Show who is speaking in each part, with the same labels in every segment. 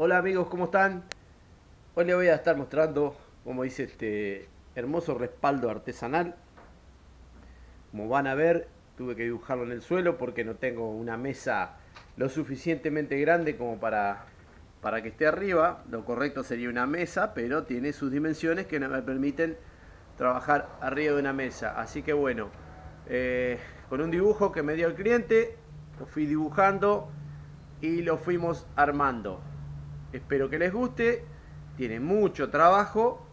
Speaker 1: Hola amigos, ¿cómo están? Hoy les voy a estar mostrando cómo hice este hermoso respaldo artesanal. Como van a ver, tuve que dibujarlo en el suelo porque no tengo una mesa lo suficientemente grande como para que esté arriba. Lo correcto sería una mesa, pero tiene sus dimensiones que no me permiten trabajar arriba de una mesa. Así que bueno, con un dibujo que me dio el cliente, lo fui dibujando y lo fuimos armando. Espero que les guste. Tiene mucho trabajo.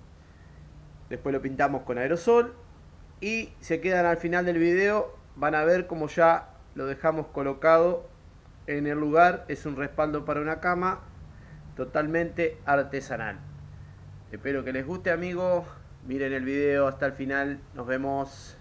Speaker 1: Después lo pintamos con aerosol. Y se quedan al final del video. Van a ver cómo ya lo dejamos colocado en el lugar. Es un respaldo para una cama. Totalmente artesanal. Espero que les guste, amigos. Miren el video hasta el final. Nos vemos.